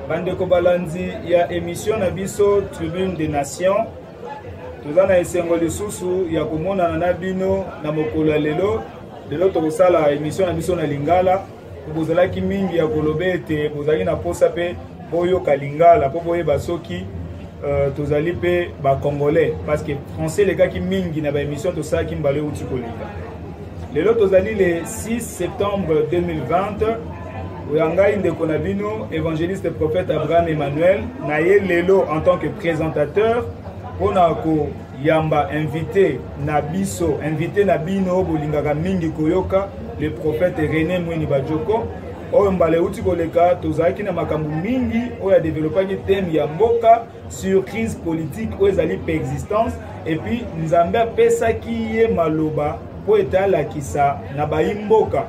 Bandeko Balanzi, il y a émission Nabiso, Tribune des Nations. Tout en esengo lisusu ya komona na bino na mokolo lelo. Lelo tokosala émission Nabiso na Lingala. Bozalaki mingi ya kolobete, bozali na posa pe boyo kalingala, po boye basoki tozali pe ba congolais parce que français les gars qui mingi na ba émission to ça qui mbale uti kolika. Lelo tozali le 6 septembre 2020. Oyanga indeko na bino évangéliste prophète Abraham Emmanuel naye lelo en tant que présentateur pona ko yamba invité na biso invité na bino bolingaka mingi koyoka le prophète René Mweni Bajoko oyo mbale uti koleka tozalaki na makambo mingi oyo a développé thème ya mboka sur crise politique oyo ezali pe existence et puis nzambe apesaki ye maloba po etalakisa na bayimboka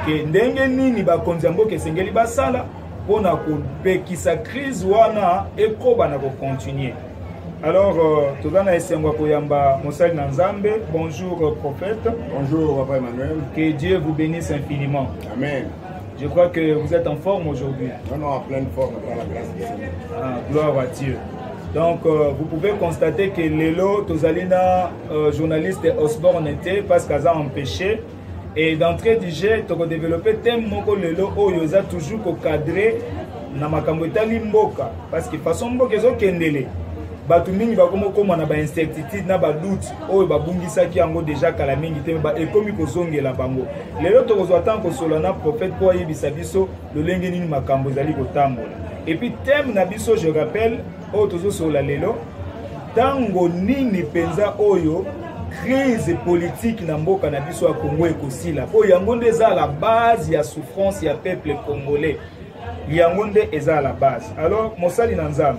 ke ndenge nini bakonzi ya mboka esengeli basala pona kopekisa crise wana ekoba na kocontinue. Alors, Tozana Esengwa Koyamba Moussal Nanzambe, bonjour prophète. Bonjour Papa Emmanuel. Que Dieu vous bénisse infiniment. Amen. Je crois que vous êtes en forme aujourd'hui. Non, en pleine forme par la grâce du Seigneur. Ah, gloire à Dieu. Donc, vous pouvez constater que Lelo Tozalina, journaliste Osborne était parce qu'elle a empêché. Et d'entrée du jet, tu as développé thème moko Lelo Oyoza toujours cadré na makambo etali mboka parce que façon mboka ezo kendele. Batu mingi bakomo koma na ba incertitude na ba doute oyo babungisaki yango déjà kala mingi te ba ekomi kozongela bango. Lelo tokozwa tant ko solana prophète po yebisa biso lolenge nini makambo ezali kotambola. Et puis thème na biso je rappelle oyo tozo sola lelo tango nini penza oyo crise politique na mboka na biso ya Congo ekosila. Po yango nde eza la base ya souffrance ya peuple congolais. Yango nde eza la base. Alors mosali na nzambe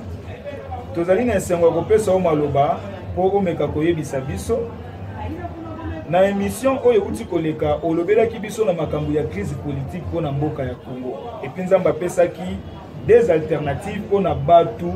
tozali na esengo kopesa o maloba po omeka koyebisa biso na émission oyo uti koleka olobelaki biso na makambo ya crise politique po na mboka ya Congo et puis nzamba pesaki des alternatives po na batu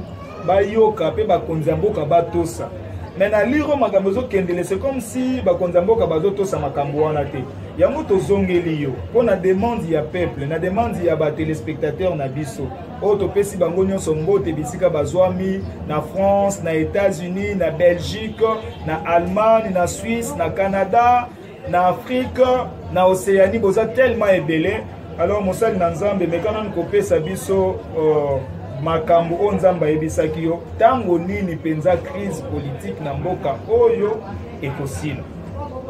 bayoka pe bakonzi ya mboka batosa. Mais na liro makambo zo kendele c'est comme si bakonzi ya mboka bazotosa makambo wana te. Yango tozongeli yo po na demande ya peuple na demande ya ba téléspectateurs na biso o to pesi bango nyonso mbote bisika bazwami na France na États-Unis na Belgique na Allemagne na Suisse na Canada na Afrique na Océanie boza tellement ebele. Alors mosali na nzambe mekana nkopesa biso makambo o nzamba yebisaki yo tango nini penza crise politique na mboka oyo ekosila.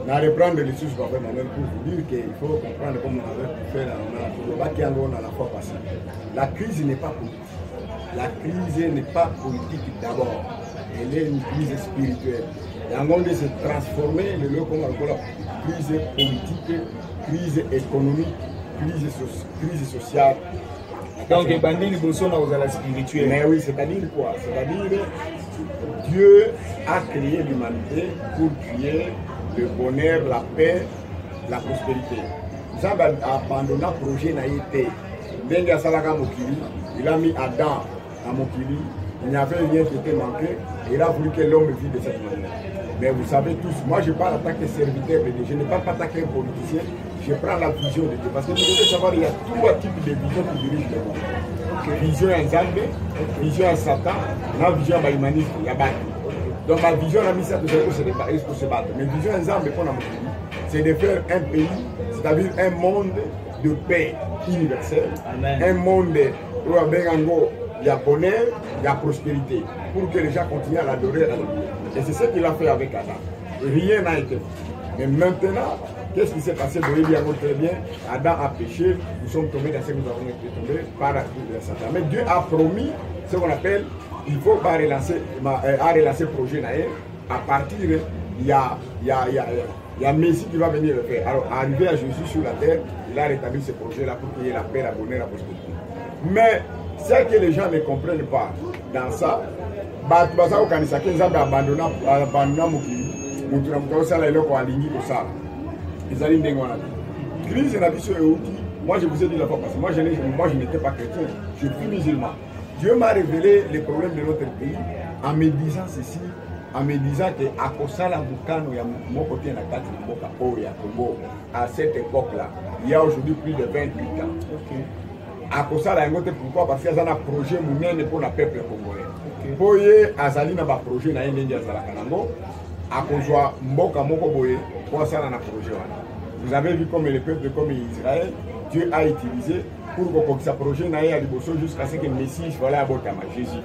Na reprendre les sources Papa Emmanuel pour vous dire qu'il faut comprendre comme on avait pu faire dans la fois passée. La crise n'est pas politique. La crise n'est pas politique d'abord. Elle est une crise spirituelle. Et en train de se transformer, le lieu comme on crise politique, crise économique, crise sociale. Donc, il bandit dans la spirituelle. Mais oui, c'est-à-dire quoi? C'est-à-dire Dieu a créé l'humanité pour créer le bonheur, la paix, la prospérité. Nous avons abandonné le projet Naïté. Benga Salaka Mokili, il a mis Adam à Mokili, il n'y avait rien qui était manqué, et il a voulu que l'homme vive de cette manière. Mais vous savez tous, moi je parle en tant que serviteur de Dieu, je ne parle pas en tant qu'un politicien, je prends la vision de Dieu. Parce que vous devez savoir, il y a trois types de visions qui dirigent le monde. Vision en Zambé, vision en Satan, la vision en humaniste, il y a battu. Donc ma vision a mis ça de pour se battre. Mais vision ensemble, c'est de faire un pays, c'est-à-dire un monde de paix universelle, un monde où il y a bonheur, il y a prospérité, pour que les gens continuent à l'adorer. Et c'est ce qu'il a fait avec Adam. Rien n'a été fait. Mais maintenant, qu'est-ce qui s'est passé? Vous voyez très bien, Adam a péché, nous sommes tombés dans ce que nous avons été tombés par la Satan. Mais Dieu a promis ce qu'on appelle, il faut pas relancer le projet Naël. À partir, il y a Messie qui va venir le faire. Alors, arrivé à Jésus sur la terre, il a rétabli ce projet-là pour qu'il y ait la paix, la bonheur, la prospérité. Mais ce que les gens ne comprennent pas dans ça, moi je vous ai dit la fois passée, moi je n'étais pas chrétien, je suis musulman. Dieu m'a révélé les problèmes de notre pays en me disant ceci, en me disant que à Kosala Bukano, il y a mon côté dans la carte de Moka Congo, à cette époque-là, il y a aujourd'hui plus de 28 ans. Okay. akosala yango te. Pourquoi? Parce qu'il y a un projet monene pour le peuple congolais. Pour ye azali na ba projet na ye ndenge azalaka nango akozwa mboka moko boye pour ça na projet wana. Vous avez vu comme le peuple comme Israël, Dieu a utilisé pour que sa projet na ye à liboso jusqu'à ce que Messie voilà abotama Jésus.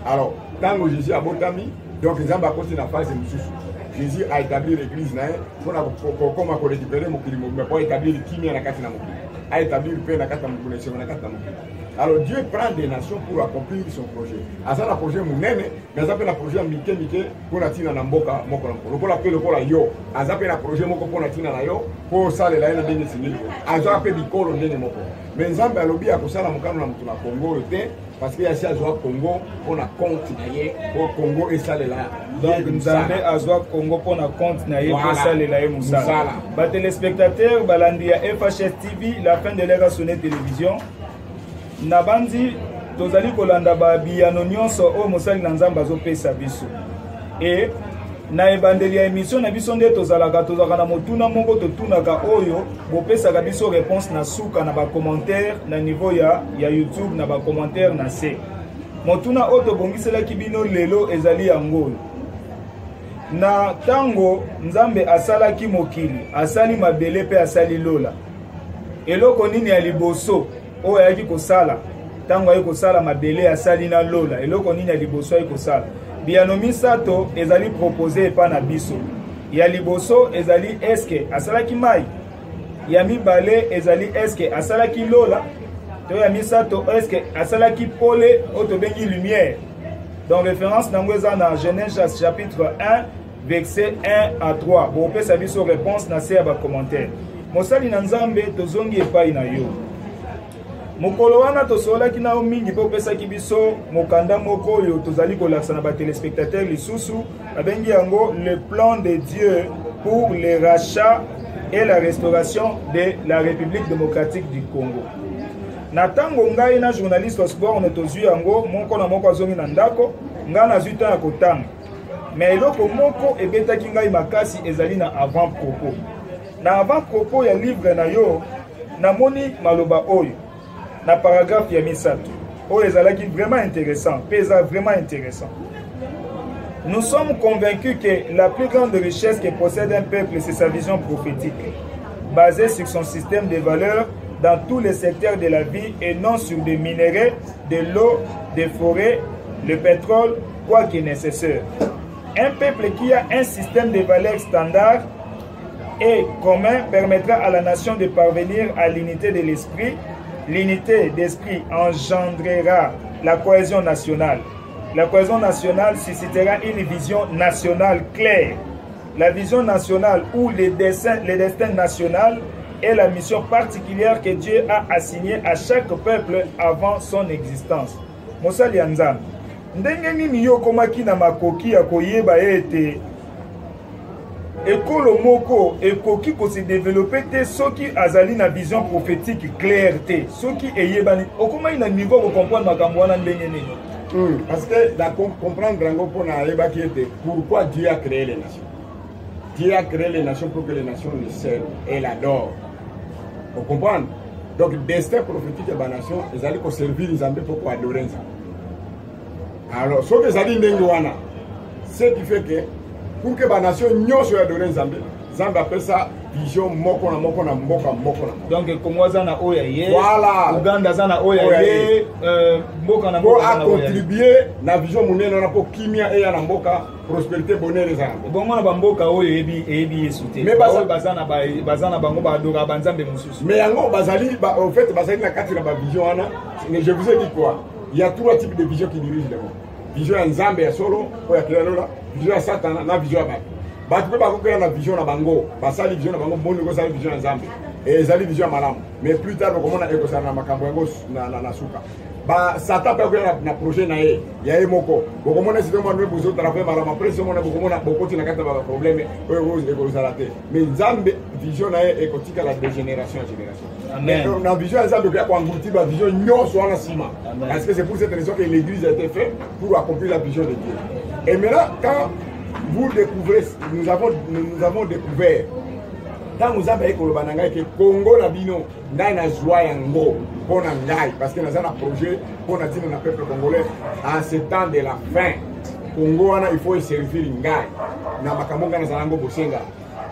Alors tant que Jésus abotami, donc les amba côté na phase mususu. Jésus a établi l'église na ye pour comment ko récupérer mokili mais pour établir kimia na kati na mokili. A établir paix na kati na mokili na kati na mokili. Alors Dieu prend des nations pour accomplir son projet. À ça, le projet Mounene, mais ça fait le projet Mike pour la Tina Namboka, Mokolampo. Le appelle le Yo. À ça, le projet Moko pour la Tina Nayo, pour ça, les laïcs de Nesini. À ça, le Bicolo de Moko. Mais Nzambe a lobby à Kosala Mokano na Congo, parce qu'il y a ça, Congo, pour la compte naïe, pour Congo et ça, les laïcs. Donc, Nzambe a Zoa Congo pour la compte naïe, pour ça, les laïcs Moussala. Bah, téléspectateurs, Balandia FHS TV, la fin de l'ère sonné télévision. Nabandi tozali kolanda ba biyano nyonso o mosali na Nzambe azopesa biso et na ebandeli ya émission na biso nde tozalaka na motuna moko totunaka oyo bopesaka biso réponse na suka na ba commentaire na niveau ya YouTube na ba commentaire na se motuna o tobongiselaki bino lelo ezali yango na tango Nzambe asalaki mokili asali mabele pe asali lola eloko nini ya liboso o yaki kosala tango yaki kosala mabele asali na lola eloko nini ya liboso yaki kosala biyano misato ezali proposé epa na biso ya liboso ezali eske asalaki mai ya mibale ezali eske asalaki lola to ya misato eske asalaki pole o tobengi lumière donc référence nango eza na Genèse chapitre 1 verset 1 à 3 bopesa biso réponse na se ya ba commentaire mosali na Nzambe tozongi epai na yo mokolo wana tosolaki na o mingi po pesaki biso mokanda moko oyo tozali kolakisa na ba téléspectateurs lisusu abengi yango le plan de Dieu pour le rachat et la restauration de la République démocratique du Congo. Na tango ngai na journaliste au sport tozwi yango moko na moko azongi na ndako ngai nazwi ta ya kotanga mais eloko moko ebetaki ngai makasi ezali na avant propos na avant propos ya livre na yo namoni maloba oyo na paragraphe ya misato oyo ezalaki vraiment intéressant pesa vraiment intéressant. Nous sommes convaincus que la plus grande richesse que possède un peuple c'est sa vision prophétique basée sur son système de valeurs dans tous les secteurs de la vie et non sur des minéraux, de l'eau, des forêts, le pétrole, quoi qu'il est nécessaire. Un peuple qui a un système de valeurs standard et commun permettra à la nation de parvenir à l'unité de l'esprit. L'unité d'esprit engendrera la cohésion nationale. La cohésion nationale suscitera une vision nationale claire. La vision nationale où le destin national est la mission particulière que Dieu a assignée à chaque peuple avant son existence. Mosali ya Nzambe. Ndenge nini yo komaki na makoki ya koyeba ete ekolo moko ekoki ko se développer te soki azali na vision prophétique claire te soki eyebani okomai na niveau ko comprendre makambo wana ndenge nini parce que da comprendre ngo pona yebaki ete pourquoi Dieu a créé les nations. Dieu a créé les nations pour que les nations le servent et l'adorent. Vous comprenez? Donc le destin prophétique de la nation ezali ko servir Nzambe pour ko adorer Nzambe. Alors ce que ezali ndenge wana ce qui fait que pour que la nation nyonso adore Nzambe, Nzambe appelle ça vision moko na moko na mboka moko na. Donc Congo zana oya ye, voilà. Uganda zana oya ye, mboka na mboka na contribuer na vision monene na po kimia et na mboka prospérité bonheur Nzambe. Bongo na bamboka oyo ebi esute. Mais bazana bango ba adora banzambe mususu. Mais yango bazali en fait bazali na kati na ba vision wana, mais je vous ai dit quoi? Il y a trois types de visions qui dirigent le monde. Vision ya Nzambe ya solo oya kilalola. Vision ya Satan na vision ya batu. Batu pe bakokela na vision na bango. Basali vision na bango mondo ko sali vision ya Nzambe. Et ezali vision ya malamu. Mais plus tard bakomona eko sala na makambo yango na suka. Ba Satan pe kokela na projet na ye. Ya ye moko. Bokomona site mo ndwe bozo travailler malamu. Après ce mona bokomona bokoti na kata ba problème oyo eko salate. Mais Nzambe vision na ye eko tika la de génération en génération. Amen. Na vision ya Nzambe kwa ngouti ba vision nyonso wana sima. Parce que c'est pour cette raison que l'église a été faite pour accomplir la vision de Dieu. Et maintenant, quand vous découvrez, nous avons découvert Tant que Zambé koloba na ngai que Congo na bino ngai na joie yango pour na ngai parce que nous avons un projet pour na tino na peuple congolais en ce temps de la fin. Congo wana il faut servir ngai na makambo ngana za nango bosenga.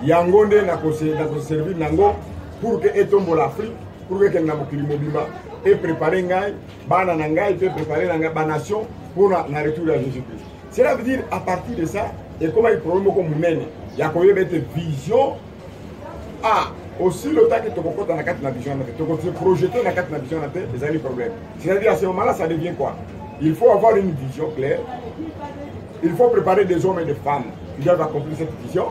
Yango nde na ko servir nango pour que etombo l'Afrique pour que na mokili mobimba et préparer ngai bana na ngai peut préparer la nation pour na retour à Jésus-Christ. Cela veut dire à partir de ça et comment il problème comme mène il y a combien de vision ah aussi le temps que tu comptes dans la carte de la vision tu comptes projeter dans la carte de la vision c'est un problème. C'est-à-dire à ce moment-là ça devient quoi? Il faut avoir une vision claire. Il faut préparer des hommes et des femmes qui doivent accomplir cette vision.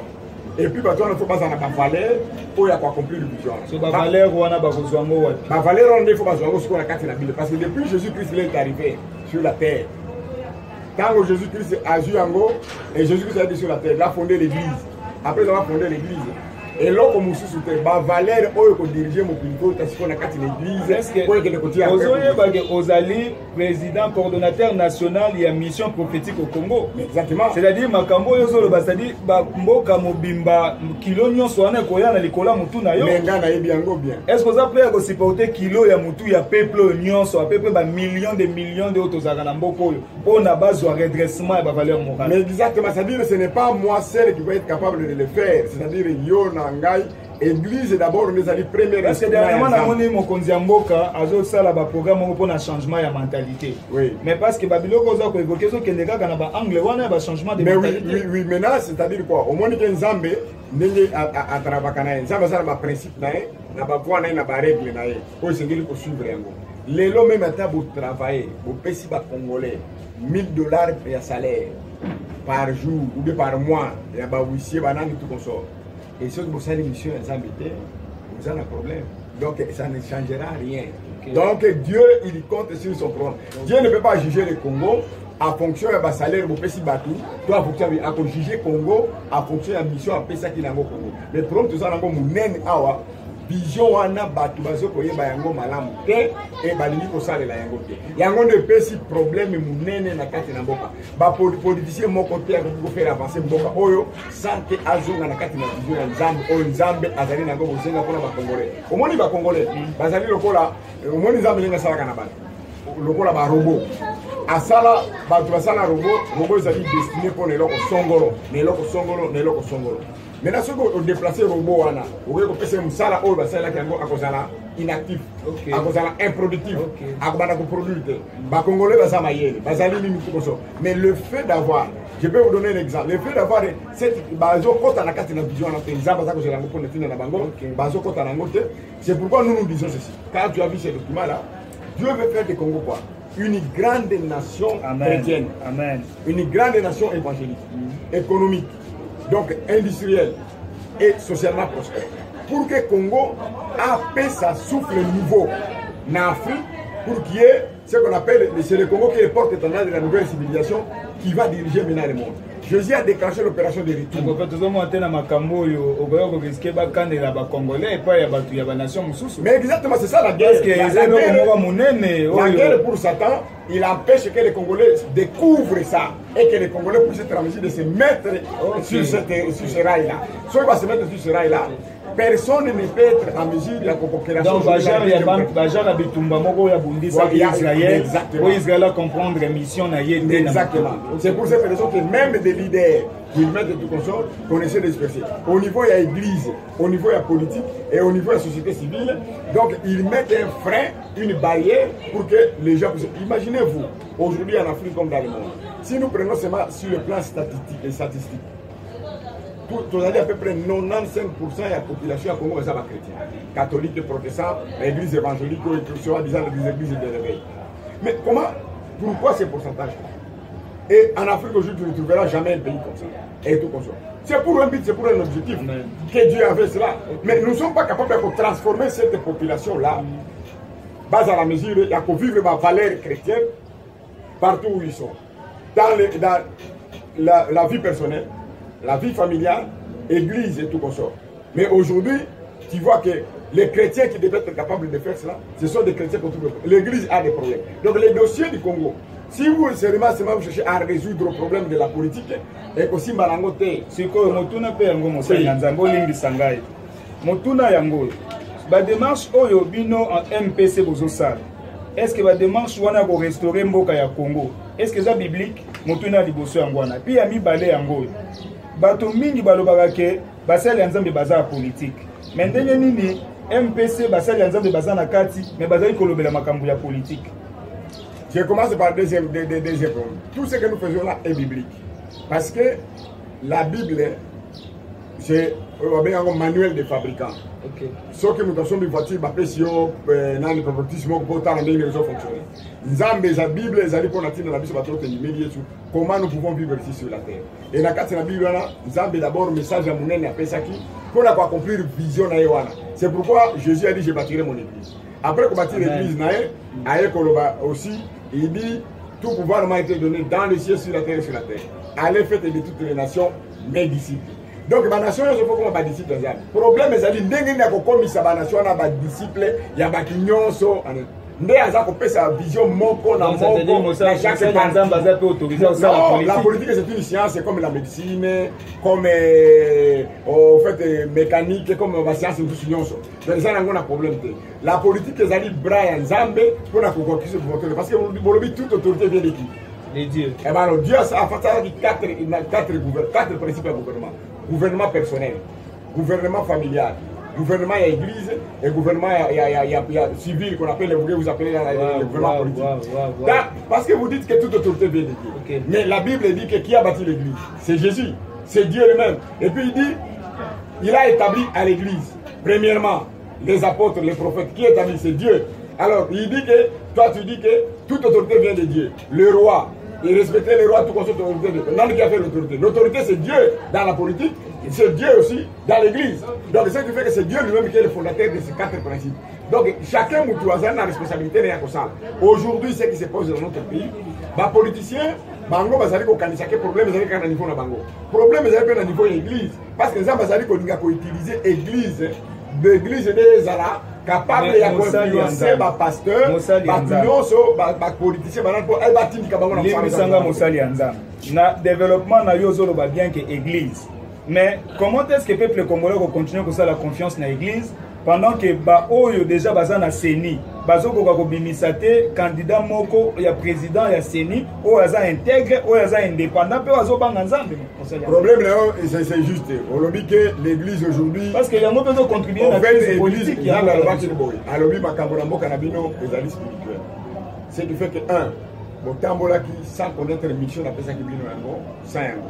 Et puis, il ne faut pas en avoir valeur pour accomplir une vision. C'est la valeur ou la valeur. La valeur, il faut pas sur la carte de la Bible. Parce que depuis Jésus-Christ est arrivé sur la terre, quand Jésus-Christ a agi en haut, et Jésus-Christ a été sur la terre, il a fondé l'église. Après avoir fondé l'église, et là, comme je suis la valeur où il dirige mon public, parce qu'on a quatre l'église, pour que le côté Ozali, président, coordonnateur national, il y a mission prophétique au Congo. Exactement. C'est-à-dire, Makambo, c'est-à-dire, Mboka Mobimba, Kilo, Nyon, Soane, Koya, Nalikola, Moutou, Nayo. Est-ce que vous avez pu supporter Kilo, ya Moutou, ya Peuple, Nyon, so, à peu près millions d'autres Zaganamboko, pour la base de redressement et de valeur morale? Mais exactement, c'est-à-dire, ce n'est pas moi seul qui va être capable de le faire. C'est-à-dire, Yona, Église d'abord on les a dit première. Parce que dernièrement on a mon Konziamboka azo sala ba programme pour un changement de mentalité. Oui. Mais parce que Babylone koza ko évoquer ce que les gars kana angle wana ba changement de mentalité. Mais oui maintenant c'est-à-dire quoi au moins que Nzambe ndenge à travailler Nzambe ça ba principe na ba voix na ba règle na ko sengeli ko suivre yango. Lelo même ata pour travailler pour pesi ba congolais $1000 de salaire par jour ou bien par mois ya ba huissier banani tout comme ça. Et ceux qui vous savez l'émission, vous avez un problème. Donc ça ne changera rien. Okay. Donc Dieu, il compte sur son programme. Dieu ne peut pas juger le Congo en fonction de salaire, vous pouvez battre. Toi, vous pouvez juger le Congo en fonction de la mission, en ça qu'il a au Congo. Le problème, tout ça, c'est que vision wana batu bazo koyeba yango malamu te et balingi kosalela yango te yango ne pesi problème munene na kati na mboka ba politicien moko te ko faire avancer mboka oyo santé azonga na kati na vision ya Nzambe oyo Nzambe azali nango bozenga pona ba congolais omoni ba congolais bazali lokola omoni Nzambe lenga sala kana bana lokola ba robot asala batu basala robot ezali destiné pour eloko songolo maintenant si vous déplacez le robot, vous pouvez passer un salaire ou un salaire qui est inactif, improductif, mais le fait d'avoir, je peux vous donner un exemple, le fait d'avoir cette c'est pourquoi nous disons ceci. Quand tu as vu ce document-là, Dieu veut faire des Congo quoi? Une grande nation chrétienne, une grande nation évangélique, économique. Donc industriel et socialement prospère. Pour que le Congo ait sa souffle nouveau en Afrique, pour qu'il y ait ce qu'on appelle, c'est le Congo qui est le porte-étendard de la nouvelle civilisation qui va diriger maintenant le monde. Jésus a déclenché l'opération de retour. Mais exactement, c'est ça la guerre. La guerre pour Satan, il empêche que les Congolais découvrent ça et que les Congolais puissent être en mesure de se mettre sur ce rail-là. Soit il va se mettre sur ce rail-là, personne ne peut être en mesure de la coopération. Donc, Israël a comprendre la mission. Exactement. C'est pour cette raison que même des leaders qui mettent tout comme ça, qu'on essaie de disperser. Au niveau il y a l'église, au niveau il y a politique et au niveau de la société civile. Donc, ils mettent un frein, une barrière pour que les gens puissent. Imaginez-vous, aujourd'hui en Afrique comme dans le monde, si nous prenons seulement sur le plan statistique, vous avez à peu près 95% de la population à Congo est chrétienne. Catholique, protestant, l'église évangélique, soi-disant les églises de réveil. Mais pourquoi ces pourcentages? Et en Afrique aujourd'hui, tu ne trouveras jamais un pays comme ça. Et tout comme ça. C'est pour un but, c'est pour un objectif que Dieu avait cela. Mais nous ne sommes pas capables de transformer cette population-là, base à la mesure, il y a qu'on vivre ma valeur chrétienne partout où ils sont. Dans la vie personnelle, la vie familiale, église et tout comme ça. Mais aujourd'hui, tu vois que les chrétiens qui devaient être capables de faire cela, ce sont des chrétiens qu'on trouve. L'église a des problèmes. Donc les dossiers du Congo, si vous sérieusement vous cherchez à résoudre le problème de la politique, et aussi Malangote, c'est quoi motuna yango ba démarche oyo bino en MPC bozosala est-ce que ba démarche wana ko restaurer mboka ya Congo est-ce que ça biblique motuna liboso yango wana puis ami balé yango bato mingi balobaka ke basali ya nzambe baza politique mais ndenge nini MPC basali ya nzambe baza na kati mais bazali kolobela makambo ya politique. Je commence par deuxième point. Tout ce que nous faisons là est biblique. Parce que la Bible, c'est un manuel de fabricant. Ce que nous avons une voiture, ma pression, dans le prototype, pour tant de choses fonctionner. Nzambe, la Bible, les alliés pour la Bible, comment nous pouvons vivre ici sur la terre. Et dans la Bible, Nzambe d'abord message à mon ennemi après ça qui pour accomplir vision na Yohana. C'est pourquoi Jésus a dit je bâtirai mon église. Après qu'on bâtit l'église nae, aye koloba aussi, il dit tout pouvoir m'a été donné dans le ciel, sur la terre et sur la terre. Allez faites de toutes les nations mes disciples. Donc ma nation je faut comme ba disciples nzambe. Problème ezali ndenge ni akokomisa ba nation na ba disciples ya ba kinyonso. Nde aza kopesa vision moko na moko na chaque nzambe aza pe autorisé au sein de la politique. C'est une science, c'est comme la médecine, comme au fait mécanique, comme la science de nyonso. Donc ça n'a pas de problème. La politique ezali Brian Nzambe pour la conquête du pouvoir parce que bolobi toute autorité vient de qui? Les dieux. Et ben le Dieu a fait quatre principes de gouvernement. Gouvernement personnel, gouvernement familial, gouvernement à l'église et gouvernement civil qu'on appelle, vous appelez le gouvernement politique. Parce que vous dites que toute autorité vient de Dieu. Okay. Mais la Bible dit que qui a bâti l'église? C'est Jésus, c'est Dieu lui-même. Et puis il dit, il a établi à l'église, premièrement, les apôtres, les prophètes. Qui établit? C'est Dieu. Alors il dit que, toi tu dis que toute autorité vient de Dieu. Le roi. Et respecter les rois, tout comme ça, l'autorité. Non, qui a fait l'autorité? L'autorité, c'est Dieu dans la politique, c'est Dieu aussi dans l'église. Donc, ce qui fait que c'est Dieu lui-même qui est le fondateur de ces quatre principes. Donc, chacun a la responsabilité de ça. Aujourd'hui, ce qui se pose dans notre pays, les politiciens, bango bazali ko kanisa ke problème ezali kana niveau na bango. Problème ezali pe na niveau ya église parce que nzamba bazali ko linga ko utiliser église, l'église des ala capable ya influencer ba pasteur, ba nyonso, ba politicien ba pour el batindika bango na fara mosali ya nzamba. Na développement na yo zolo ba bien que église. Mais comment est-ce que le peuple congolais va continuer comme ça la confiance dans l'église pendant que ba oyo déjà baza na CENI bazoko ko bimisate candidat moko ya président ya CENI o aza intègre o aza indépendant pe azo banga nzambe. Problème là c'est juste on lobby que l'église aujourd'hui parce que yango peut contribuer à la crise politique ya la baki boy alobi makambo na mboka na bino ezali spirituel. C'est du fait que un botambola qui sans connaître mission na pesa ki bino yango sans yango.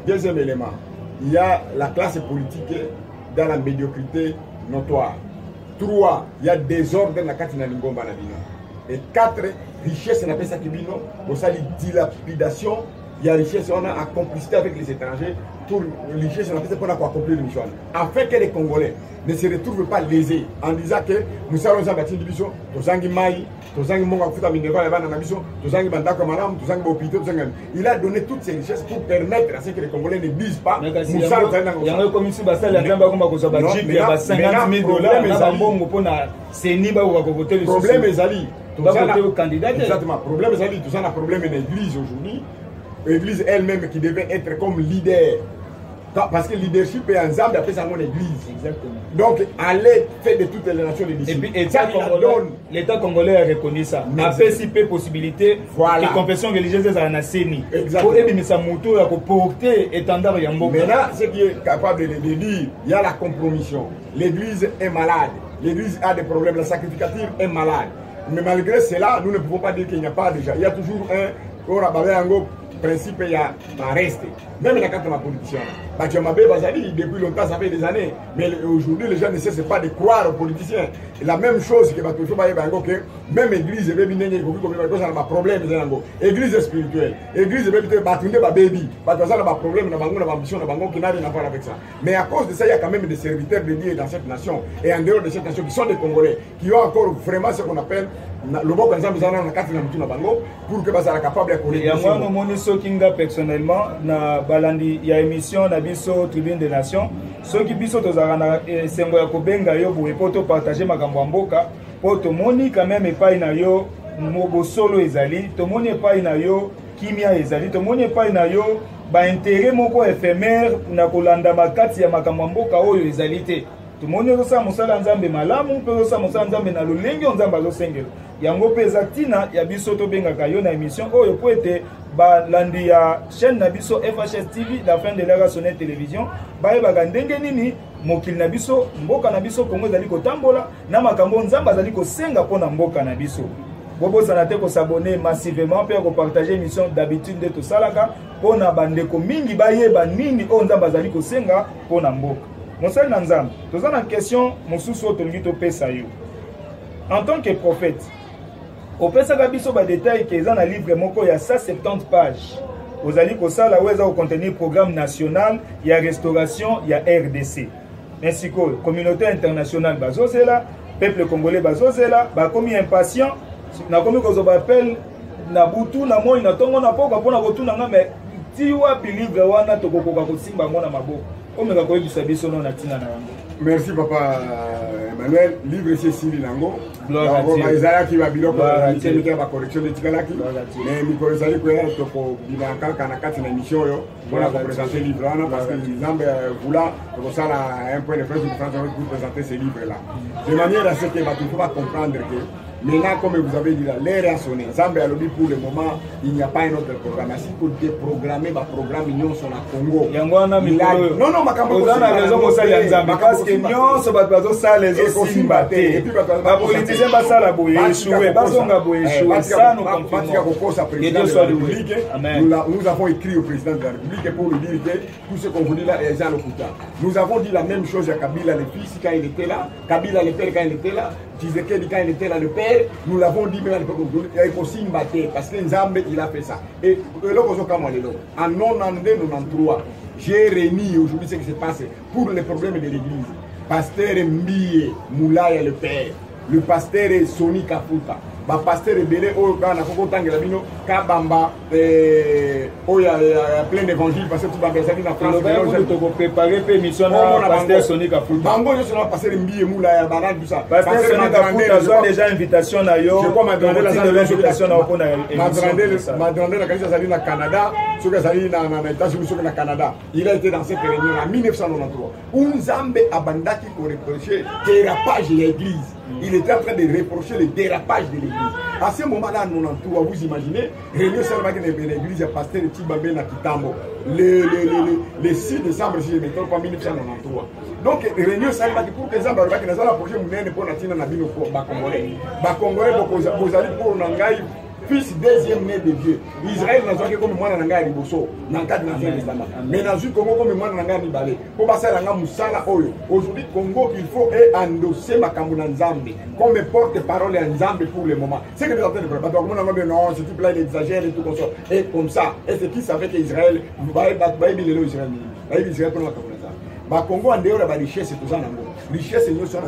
Deuxième élément, il y a la classe politique dans la médiocrité notoire. 3, il y a désordre dans la Katina Lingomba. Et 4, richesse n'a pas ça qui bino, pour ça, dilapidation, il y a richesse, on a en complicité avec les étrangers pour richesse, on a fait pour accomplir le mission. Afin que les Congolais ne se retrouvent pas lésés en disant que nous allons en bâtir une division, Tozangi Maï, Tozangi Monga Futa Minerva, Tozangi Bandako Malam, Tozangi Bopito, il a donné toutes ces richesses pour permettre à ce que les Congolais ne disent pas. Il y a un commission basale, il y a un 50 000 $. Le problème est Ali. Exactement. Le problème est Ali. Tout ça, le problème de l'église aujourd'hui. L'église elle-même qui devait être comme leader. Parce que le leadership est ensemble après ça mon église. Exactement. Donc, allez faire de toutes les nations des disciples. Et puis, l'État congolais a reconnu ça. Il a fait si peu possibilité que confession religieuse est en CENI. Exactement. Pour aider sa moto, il faut porter étendard Yambo. Maintenant, ce qui est capable de dire, il y a la compromission. L'église est malade. L'église a des problèmes. La sacrificature est malade. Mais malgré cela, nous ne pouvons pas dire qu'il n'y a pas déjà. Il y a toujours un principe, il y a reste. Même dans la carte de la politicien. Depuis longtemps, ça fait des années. Mais aujourd'hui, les gens ne cessent pas de croire aux politiciens. Et la même chose que même l'église, a problème. L'église spirituelle. L'église, baby. Problème, ambition, qui n'a rien à voir avec ça. Mais à cause de ça, il y a quand même des serviteurs de Dieu dans cette nation. Et en dehors de cette nation, qui sont des Congolais, qui ont encore vraiment ce qu'on appelle le bon exemple pour que soit capable de connaître. Moi, je personnellement, na balandi ya émission na biso Tribune des Nations, ceux qui biso tozara na sengo ya kobenga yo pour poto partager makambo ya mboka, po to moni quand même epai na yo mobo solo ezali, to moni epai na yo kimia ezali, to moni epai na yo ba intérêt moko éphémère na kolanda makati ya makambo ya mboka oyo ezali te. tumoni ozosa mosala nzambe malamu mpe ozosa mosala nzambe na lolenge nzambe azosengela yango mpe eza ntina ya biso tobengaka yo na émission oyo po ete balandi ya chaîne na biso FHS TV la fin de l'ère sonné télévision bayebaka ndenge nini mokili na biso mboka na biso Kongo ezali kotambola na makambo nzambe azali kosenga mpona mboka na biso. Bobosana te ko s'abonner massivement pe ko partager émission d'habitude de tosalaka pona bandeko mingi bayeba nini o nzambe azali kosenga pona mboka. Mosali na nzambe toza na question mosusu otongi topesa yo en tant que prophète opesaka biso ba détail ke eza na livre moko ya 170 pages ozali kosala weza ko contenir programme national ya restauration ya RDC ainsi que communauté internationale bazozela peuple congolais bazozela bakomi impatient na komi kozo bapel na butu na moi na tongo na poko pona kotuna nga me ti wapi livre wana tokokoka kosimba ngo na maboko omeka koyebisa biso no na tina na yango. Merci papa Emmanuel, livre c'est Sili Nango. Gloire à Dieu. Isaiah qui va biloko mettre ba correction de tikalaki. Mais mikolo sali ko ya toko binaka kana kati na émission yo. Voilà pour présenter le livre là parce que Nzambe voula comme ça là un point de presse pour présenter ce livre là. De manière à ce que il faut pas comprendre que maintenant, comme vous avez dit, l'ère a sonné. Zambie a lobby pour le moment, il n'y a pas un autre programme. Si vous déprogrammez le programme Union sur la Congo. Non, non, vous avez raison pour ça, Zambie. Parce que Union sur la Congo, ça les aussi battés. Les politiciens, ça la bouille, échoué, basonga bouille, échoué. Ça nous confirmons. Que Dieu soit loué. Nous avons écrit au président de la République pour lui dire que tout ce qu'on vous dit là est à l'hôpital. Nous avons dit la même chose à Kabila le fils quand il était là, Kabila le père quand il était là, Tshisekedi quand il était là le père. Nous l'avons dit même à l'époque, il y a aussi une bataille parce que Nzambe il a fait ça. Et en 92-93, j'ai réuni aujourd'hui ce qui se passe pour les problèmes de l'église. Pasteur Mbie Moulaya le père, le pasteur Soni Kafuta, le pasteur Belé Ogan Akokotangela Bino, Kabamba, Oya plein d'évangiles parce que tout va bien en France. Vous préparer l'émission à pasteur Soni Kafuta. Bango, je suis là, pasteur Mbie Moulaya, Banane, tout ça. Pasteur Soni Kafuta, j'ai déjà invitation à yo. Je crois que l'invitation à m'a demandé la qualité d'aller au Canada, ce que j'allais dans les États-Unis, au Canada. Il a été dans cette réunion en 1993. Nzambe Abandaki qui reprochait dérapage de l'église. Il était en train de reprocher le dérapage de l'église. À ce moment-là, en 93, vous imaginez, réunion Salvaki de l'église, il y a pasteur Tibambe na Kitambo. Le 6 décembre, si je ne me trompe pas, 1993. Donc, réunion Salvaki pour que Nzambe Abandaki n'a pas projet de pour Natina Nabino pour Bakongolais. Bakongolais, vous allez pour Nangaï. Fils deuxième né de Dieu. Israël n'a pas comme moi dans le Bosso, dans le cadre de l'Ancien Testament. Mais dans le Congo, comme moi dans le Balé. Pour passer à la Moussala Oyo. Aujourd'hui, Congo, il faut endosser ma Kamuna Nzambe comme porte-parole à Nzambe pour le moment. C'est que nous avons dit, non, ce type-là, il exagère et tout comme ça. Et comme ça, et c'est qui savait qu'Israël va être Israël. Israël pour la Kamuna Nzambe. Congo en dehors de la richesse, c'est tout ça. Richesse, nous sommes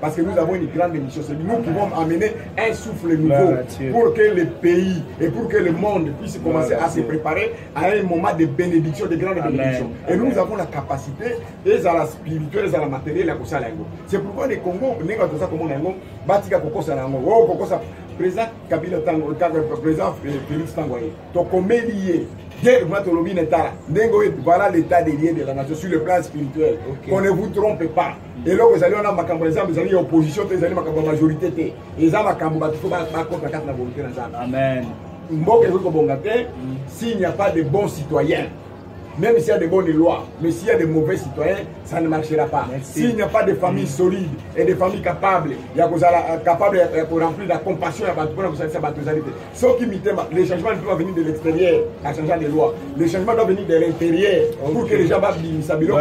parce que nous avons une grande mission. C'est nous qui vont amener un souffle nouveau pour que le pays et pour que le monde puisse commencer à se préparer à un moment de bénédiction, de grande bénédiction. Et nous avons la capacité, et à la spirituelle, et à la matérielle, à ça. C'est pourquoi les Congo, nous avons ça comme on a président Kabila Tango, président Félix Tangoye, donc comme lié. Voilà l'état des liens de la nation sur le plan spirituel. Qu'on ne vous trompe pas. Et là, vous allez en avoir vous allez en opposition, vous allez en majorité. Et ça, il faut pas contre la carte de la volonté. Amen. S'il n'y a pas de bons citoyens, même s'il y a de bonnes lois, mais s'il y a de mauvais citoyens, ça ne marchera pas. S'il n'y a pas de familles solides et de familles capables, capables pour remplir la compassion, ceux qui imitent, les changements doivent venir de l'extérieur, en changeant les lois. Les changements doivent venir de l'intérieur pour que les gens ça besoin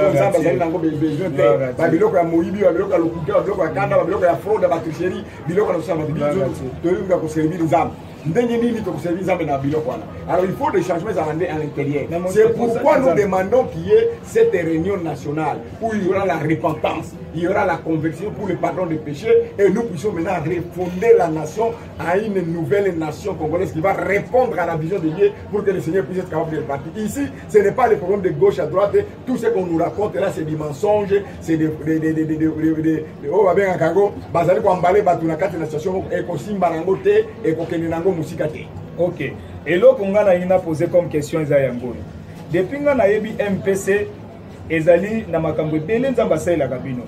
alors il faut des changements à l'intérieur. C'est pourquoi nous demandons qu'il y ait cette réunion nationale où il y aura la repentance, il y aura la conversion pour le pardon des péchés et nous puissions maintenant refonder la nation à une nouvelle nation congolaise qui va répondre à la vision de Dieu pour que le Seigneur puisse être capable de repartir. Ici, ce n'est pas le problème de gauche à droite, tout ce qu'on nous raconte là c'est des mensonges, c'est des oh va bien Kango, bazali ko emballer batu na kati na station et ko simba nango te et ko kende nango musika te. Ok. Et là, on a posé comme question Depuis que on a eu MPC, ezali na makambo ebele nzambe asalelaka bino.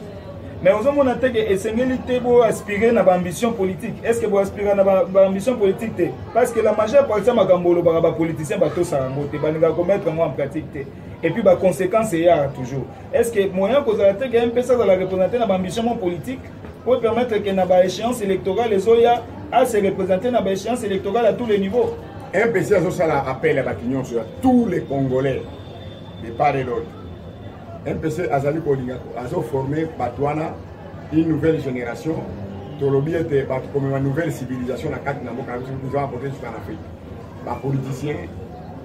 Mais ozomona te ke esengeli te bo aspirer na ambition politique. Est-ce que bo aspirer na ambition politique te? Parce que la majeure partie de makambo lobaka ba politiciens bato sarango te balinga ko mettre en pratique te. Et puis ba conséquences y a toujours. Est-ce que moyen kozala te ke MPC za la représenter na ambition politique pour permettre que na ba échéance électorale les oya à se représenter na ba échéance électorale à tous les niveaux? MPC a ça appel à Batignon sur tous les Congolais de part et d'autre. MPC Azali Kolinga a formé Batouana une nouvelle génération. Tolobi était comme une nouvelle civilisation à 4 Namboka, nous avons apporté jusqu'en Afrique. Les politiciens,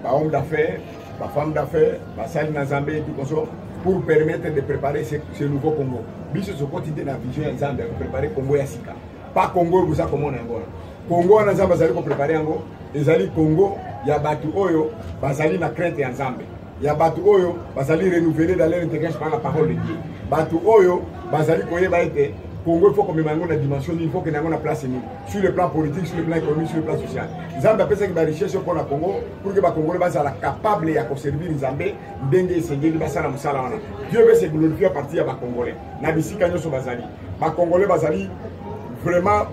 les hommes d'affaires, les femmes d'affaires, les salles Nazambé et tout comme ça, pour permettre de préparer ce nouveau Congo. Biso ce quotidien dans la vision Nazambé pour préparer Congo Yassika. Pas Congo, vous savez comment on est encore. Congo Nazambé Azali pour préparer Ango. Les Ali Congo, il y a Batu Oyo, Bazali na crainte Nazambé. Il y a Batu Oyo, Bazali renouveler dans leur intégration par la parole de Dieu. Batu Oyo, Bazali Koye Baïte, Congo, il faut que nous ayons une dimension, il faut que nous ayons une place sur le plan politique, sur le plan économique, sur le plan social. Zambé a fait que la richesse pour le Congo, pour que le Congo soit capable de servir Zambé, d'engager et de faire des choses. Dieu veut se glorifier à partir de Congolais. Nabisi Kanyo sur Bazali. Congolais Bazali, vraiment,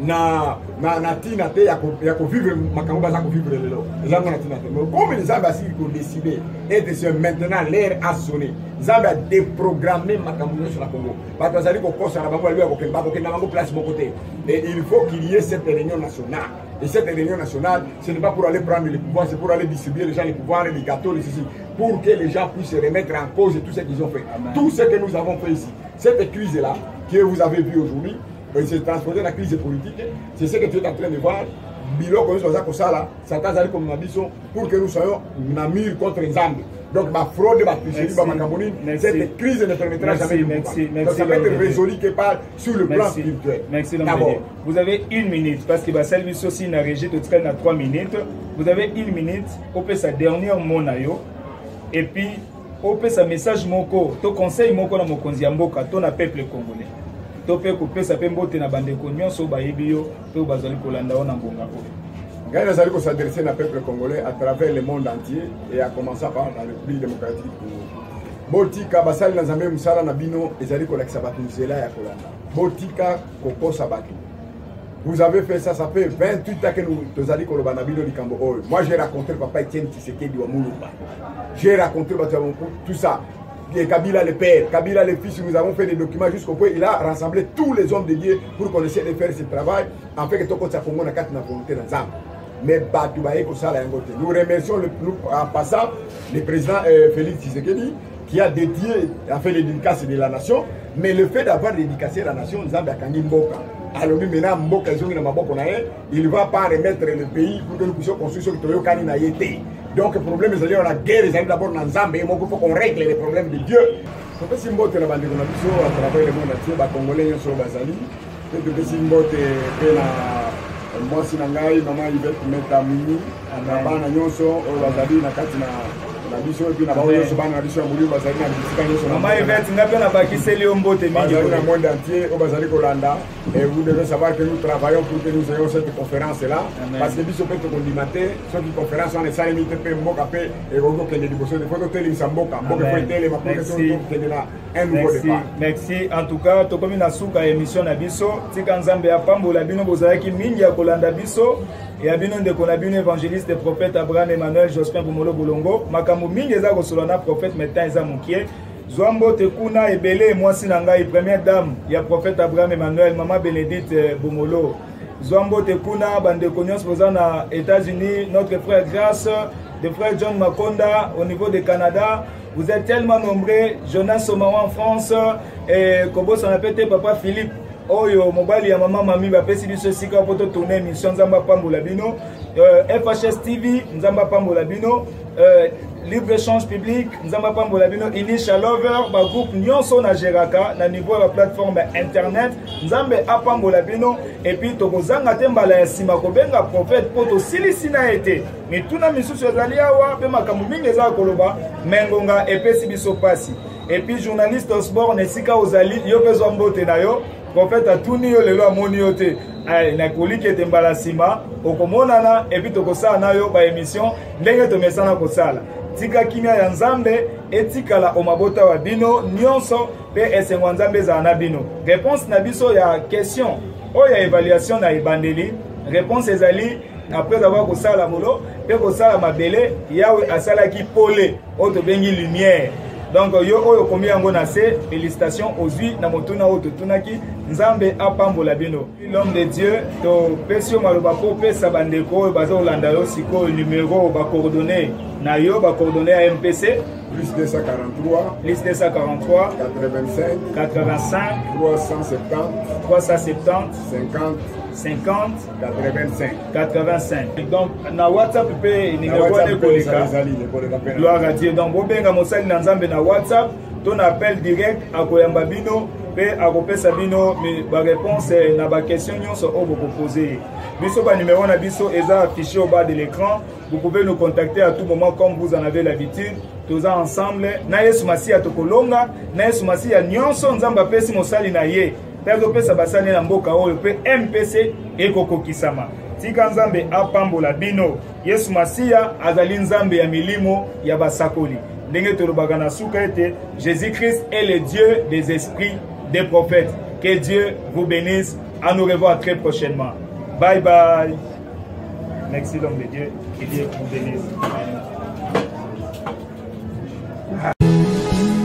na tina te ya ko vivre makambo baza ko vivre lelo ezanga na tina te mais comme les ambassadeurs qui ont décidé et de se maintenant l'air a sonné Zambé a déprogrammé makambo sur la Congo ba bazali ko kosa na bango albi ko kemba ko kenda bango place mon côté et il faut qu'il y ait cette réunion nationale et cette réunion nationale ce n'est pas pour aller prendre les pouvoirs c'est pour aller distribuer les gens les pouvoirs les gâteaux les ceci pour que les gens puissent se remettre en cause de tout ce qu'ils ont fait. Amen. Tout ce que nous avons fait ici cette crise là que vous avez vu aujourd'hui c'est transformé dans la crise politique. C'est ce que tu es en train de voir. Bilo comme ça là, ça t'a allé comme ambition pour que nous soyons mûrs contre les armes. Donc ma fraude, ma tricherie, ma macambonie, cette crise ne permettra jamais de merci. Donc ça peut être résolu que par sur le plan spirituel. Merci d'abord. Vous avez 1 minute parce que Basel Bisso aussi n'a régi de 3 minutes. Vous avez 1 minute. On peut sa dernière mot et puis on peut sa message moko. Ton conseil moko na mokonzi mboka, ton peuple congolais. Topé coupé ça peut mbote na bande konyo so bayebi yo to bazali kolanda ona mbonga ko. Gagne azali ko s'adresser na peuple congolais à travers le monde entier et à commencer par la République démocratique du Congo. Botika basali na Zambé musala na bino ezali ko lakisa batu nzela ya kolanda. Botika kokosa batu. Vous avez fait ça fait 28 ans que nous tozali ko lobana bino likambo oyo. Moi j'ai raconté papa Etienne Tshisekedi wa Mulumba. J'ai raconté tout ça. Kabila le père, Kabila le fils, nous avons fait des documents jusqu'au point il a rassemblé tous les hommes de Dieu pour qu'on essaie de faire ce travail en fait que tout le monde a quatre volonté dans l'âme. Mais nous remercions en passant le président Félix Tshisekedi qui a dédié, a fait les dédicaces de la nation, mais le fait d'avoir dédicacé la nation, Zambé a Kangi Mboka. Alors maintenant, Mboka il ne va pas remettre le pays pour que nous puissions construire ce que nous avons fait. Donc le problème c'est la guerre, ils arrivent d'abord dans Zambé, il faut qu'on règle les problèmes de Dieu. Je peux dire que la bande à travers le monde entier, les Congolais sont Bazali, je peux dire que moi si nangai maman Yvette meta mini, na bana nyonso Bazali na kati na biso et puis na baoyo so bana biso muri Bazali na bisika nyonso. Maman Yvette ngapi na bakiseli ombote mingi dans le monde entier au Bazali Kolanda et vous devez savoir que nous travaillons pour que nous ayons cette conférence là. Parce que biso peut condimenter cette conférence on est sans limite pe mboka pe et gongo kende liboso de photo tele mboka mboka faut tele ma protection kende là un nouveau départ. Merci en tout cas to comme na suka émission na biso tika Nzambe ya pambola bino bozalaki mingi ya kolanda biso et abino ndeko na bino évangéliste prophète Abraham Emmanuel Jospin Bomolo Bolongo makambo mingi eza ko solana prophète metan eza mukie Zwambo Tekuna ebele mwasi na ngai première dame ya prophète Abraham Emmanuel maman Bénédicte Bomolo Zwambo Tekuna bande konyos posana États-Unis notre frère Grâce de frère John Makonda au niveau du Canada. Vous êtes tellement nombreux, Jonas Somawa en France et Kobo s'en appelle papa Philippe. Oyo mobali ya mama mami ba pesi biso sika poto tourner émission Nzamba Pambola Bino FHS TV Nzamba Pambola Bino libre échange public Nzamba Pambola Bino Initial Lover ba groupe nyonso na Geraka na niveau la plateforme internet Nzambe Apambola Bino et puis tokozanga tembala ya sima kobenga prophète poto silisina été mais tuna misusu ezali awa pe makambo mingi eza koloba mengonga epesi biso pasi et puis journaliste Osborne esika ozali yo bezo mbote na yo prophète a tout nié le amoni yote na koliki ete mbala sima okomonana et puis tokosala na yo ba émission ndenge to mesana kosala tika kimia ya Nzambe etikala omabota wa bino nyonso pe esengo nzambe ezala na bino. Réponse na biso ya question oyo ya évaluation na ebandeli. Réponse ezali après avoir kosala molo pe kosala mabele yawe asalaki pole oyo tobengi lumière. Donc yo oyo komi yango na se, félicitations ozwi na motuna oyo totunaki nzambe apambola bino. L'homme de Dieu to pesio maloba po pesa bandeko oyo baza kolanda yo sikoyo numéro ba coordonnées na yo ba coordonnées à MPC plus 243 plus 243 85 85 370 370 50 50 85 85. Donc na WhatsApp pe numéro de koleka. Gloire à Dieu. Donc bobenga mosali na nzambe na WhatsApp, ton appel direct à koyamba bino pe akopesa bino ba réponse na ba question nyonso o boko poser. Biso ba numéro na biso eza affiché au bas de l'écran. Vous pouvez nous contacter à tout moment comme vous en avez l'habitude. Tous ensemble na Yesu Masiya tokolonga, na Yesu Masiya nyonso nzamba pesi mosali na ye. Pezo pesa basali na mboka oyo pe MPC ekokokisama. Tika nzambe apambola bino. Yesu Masiya azali nzambe ya milimo ya basakoli. Ndenge tolobaka na suka ete Jésus-Christ est le Dieu des esprits des prophètes. Que Dieu vous bénisse. À nous revoir très prochainement. Bye bye. Merci l'homme de Dieu. Que Dieu vous bénisse.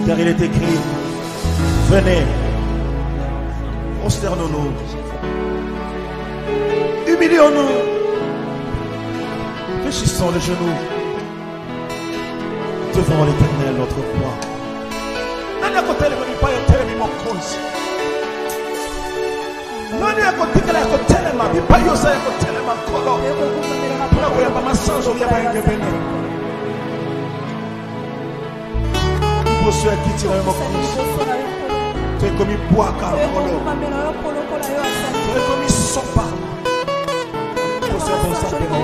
Car il est écrit, venez, prosternons-nous, humilions-nous, fléchissons les genoux devant l'Éternel notre roi. Nani akotele mwipayo tele mimokonzi. Nani akotele akotele mabipayo sa akotele makolo. Puna kuyamba masanzo yaba ngebene. Mboso ya kiti na mimokonzi. Tu es comme une boîte à polo. Tu es comme une sopa. Mboso ya bonsa pena.